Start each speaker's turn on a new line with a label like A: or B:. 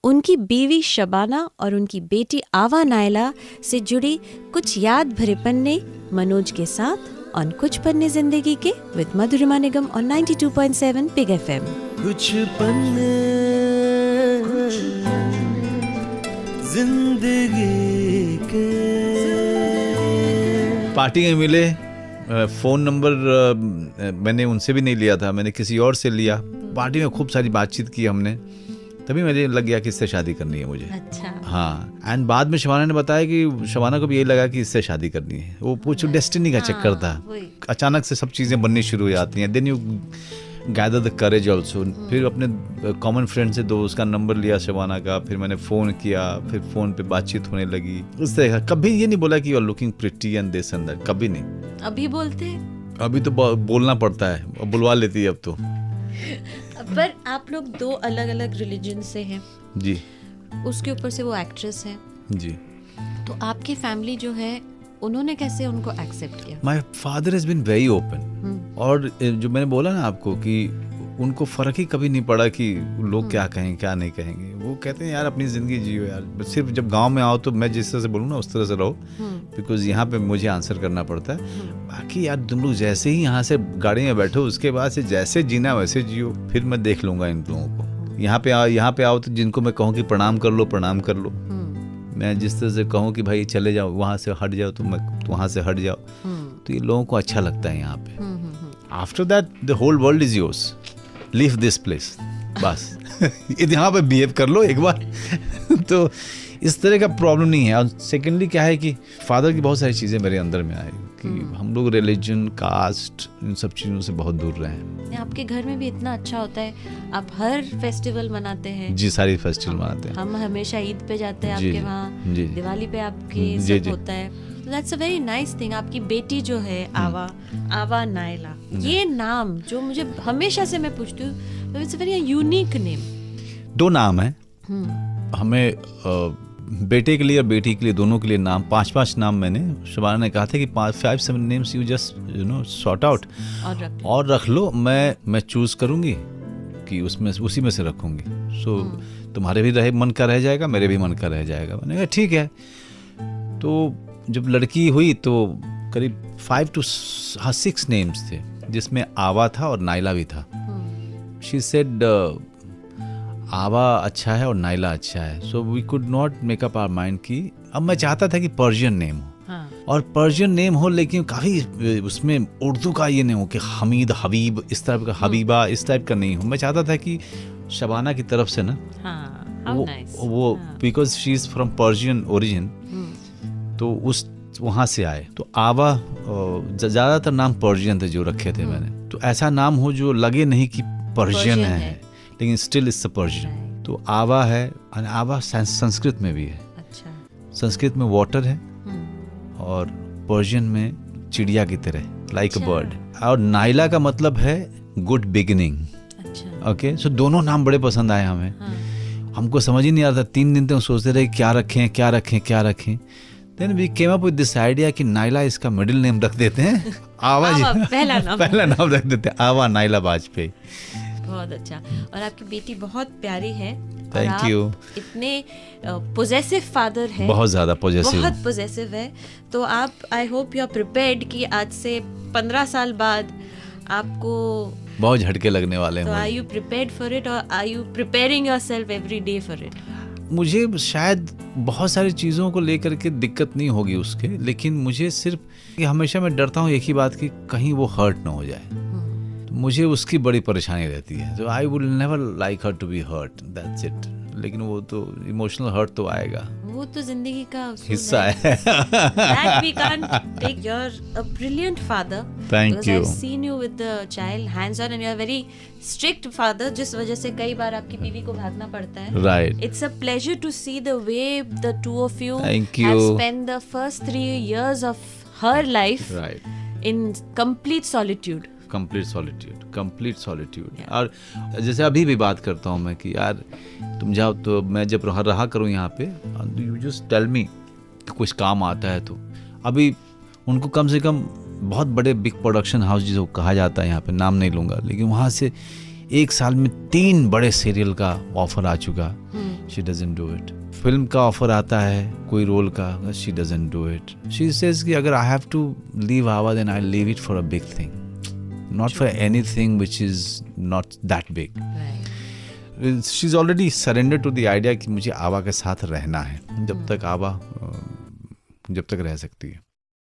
A: उनकी बीवी शबाना और उनकी बेटी आवा नायला से जुड़ी कुछ याद भरे पन्ने मनोज के साथ और कुछ पन्ने जिंदगी के विद मधुरिमा निगम और 92.7 बिग एफएम।
B: कुछ पन्ने जिंदगी के।
C: पार्टी में मिले, फ़ोन नंबर मैंने उनसे भी नहीं लिया था, मैंने किसी और से लिया। पार्टी में खूब सारी बातचीत की हमने, तभी मुझे लग गया कि इससे शादी करनी है मुझे।
A: अच्छा।
C: हाँ, एंड बाद में शबाना ने बताया कि शबाना को भी यही लगा कि इससे शादी करनी है। वो कुछ डेस्टिनी का चक्कर था, अचानक से सब चीज़ें बननी शुरू हो जाती हैं। Then you gather the courage also. फिर अपने कॉमन फ्रेंड से उसका नंबर लिया शबाना का, फिर मैंने फ़ोन किया, फिर फ़ोन पे बातचीत होने लगी। उस तरह कभी ये नहीं बोला कि you are looking pretty and this and that, कभी नहीं।
A: अभी बोलते हैं?
C: अभी तो बोलना पड़ता है, बुलवा लेती है अब तो।
A: पर आप लोग दो अलग अलग रिलीजन से हैं
C: जी,
A: उसके ऊपर से वो एक्ट्रेस है
C: जी।
A: तो आपकी फैमिली जो है उन्होंने कैसे उनको एक्सेप्ट किया?
C: My father has been very open. और जो मैंने बोला ना आपको कि उनको फ़र्क ही कभी नहीं पड़ा कि लोग क्या कहेंगे क्या नहीं कहेंगे। वो कहते हैं यार अपनी ज़िंदगी जियो यार, सिर्फ जब गांव में आओ तो मैं जिस तरह से बोलूँ ना उस तरह से रहो, बिकॉज यहाँ पे मुझे आंसर करना पड़ता है। बाकी यार तुम लोग जैसे ही यहाँ से गाड़ी में बैठो उसके बाद से जैसे जीना वैसे जियो, फिर मैं देख लूँगा इन लोगों को। यहाँ पे आओ तो जिनको मैं कहूँ कि प्रणाम कर लो प्रणाम कर लो। मैं जिस तरह से कहूँ कि भाई चले जाओ वहाँ से हट जाओ तो मैं वहाँ से हट जाओ, तो ये लोगों को अच्छा लगता है यहाँ पे। After that the whole world is yours, leave this place, बस यहाँ पे बिहेव कर लो एक बार तो इस तरह का प्रॉब्लम नहीं है। और सेकेंडली क्या है कि फादर की बहुत सारी चीज़ें मेरे अंदर में आई कि हम लोग रिलीजन, कास्ट, इन सब चीज़ों से बहुत दूर रहे हैं।
A: आपके घर में भी इतना अच्छा होता है, आप हर फेस्टिवल मनाते हैं?
C: जी, सारी फेस्टिवल मनाते हैं।
A: हम हमेशा ईद पे जाते हैं आपके वहाँ, दिवाली पे आपके सब होता है। That's a very nice thing. आपकी बेटी जो है आवा नायला, ये नाम जो मुझे हमेशा से मैं पूछती हूँ, it's a very unique name.
C: दो नाम है हमें, बेटे के लिए और बेटी के लिए, दोनों के लिए नाम, 5 नाम मैंने, शबाना ने कहा था कि 5-7 names you just sort out और रख लो। मैं चूज करूंगी कि उसमें उसी में से रखूंगी। सो तुम्हारे भी मन का रह जाएगा, मेरे भी मन का रह जाएगा। मैंने कहा ठीक है। तो जब लड़की हुई तो करीब 5-6 नेम्स थे, जिसमें आवा था और नायला भी था। शी सेड आवा अच्छा है और नायला अच्छा है। So we could not make up our mind कि अब मैं चाहता था कि पर्शियन नेम हो, और पर्शियन नेम हो लेकिन काफ़ी उसमें उर्दू का ये नहीं हो कि हमीद, हबीब, इस टाइप का, हबीबा इस टाइप का नहीं हो। मैं चाहता था कि शबाना की तरफ से ना वो because she is from Persian origin, तो उस वहाँ से आए। तो आवा ज़्यादातर नाम पर्शियन थे जो रखे थे मैंने, तो ऐसा नाम हो जो लगे नहीं कि पर्शियन है लेकिन स्टिल इट्स पर्शियन। तो आवा है, आवा संस्कृत में भी है। अच्छा। संस्कृत में वाटर है और पर्शियन में चिड़िया की तरह, लाइक अ बर्ड। और नायला का मतलब है गुड बिगिनिंग। अच्छा। ओके, सो दोनों नाम बड़े पसंद आए हमें। हमको समझ ही नहीं आ रहा था, 3 दिन तक सोचते रहे क्या रखें। Then we came up with this idea कि नायला इसका मिडिल नेम रख देते हैं, आवा पहला नाम रख देते हैं, आवा नायला वाजपेयी।
A: बहुत अच्छा। और आपकी बेटी बहुत प्यारी है।
C: Thank you.
A: इतने पोजेसिव फादर है,
C: बहुत ज़्यादा
A: पोजेसिव है। तो आप, I hope you are prepared कि आज से 15 साल बाद आपको
C: बहुत झटके लगने वाले हैं।
A: तो are you prepared for it, और are you preparing yourself every day for it?
C: मुझे शायद बहुत सारी चीज़ों को लेकर के दिक्कत नहीं होगी उसके, लेकिन मुझे सिर्फ हमेशा मैं डरता हूँ एक ही बात कि कहीं वो हर्ट ना हो जाए। तो मुझे उसकी बड़ी परेशानी रहती है। तो I would never like her to be hurt, that's it. लेकिन वो तो इमोशनल हर्ट तो आएगा,
A: वो तो जिंदगी का
C: हिस्सा है।
A: That we can't take. You're a brilliant father.
C: Thank you.
A: I've seen you with the child hands on, and you're a very strict father, जिस वजह से कई बार आपकी बीवी को भागना पड़ता है।
C: Right.
A: It's a pleasure to see the way the two of you
C: Thank you.
A: have spent the first 3 years of her life
C: Right.
A: in complete solitude.
C: Complete solitude. और जैसे अभी भी बात करता हूँ मैं कि यार तुम जाओ, तो मैं जब रहा करूँ यहाँ पे, यू जस्ट टेल मी कुछ काम आता है। तो अभी उनको कम से कम बहुत बड़े बिग प्रोडक्शन हाउस जिसको कहा जाता है यहाँ पे, नाम नहीं लूँगा, लेकिन वहाँ से 1 साल में 3 बड़े सीरियल का ऑफर आ चुका she doesn't do it. Film का ऑफर आता है कोई रोल का, she doesn't do it. She says कि अगर आई हैव टू लीव आवा then I leave it for a big thing, not for anything which is not that big. She is already surrender to the idea कि मुझे आवा के साथ रहना है जब तक आवा जब तक रह सकती है.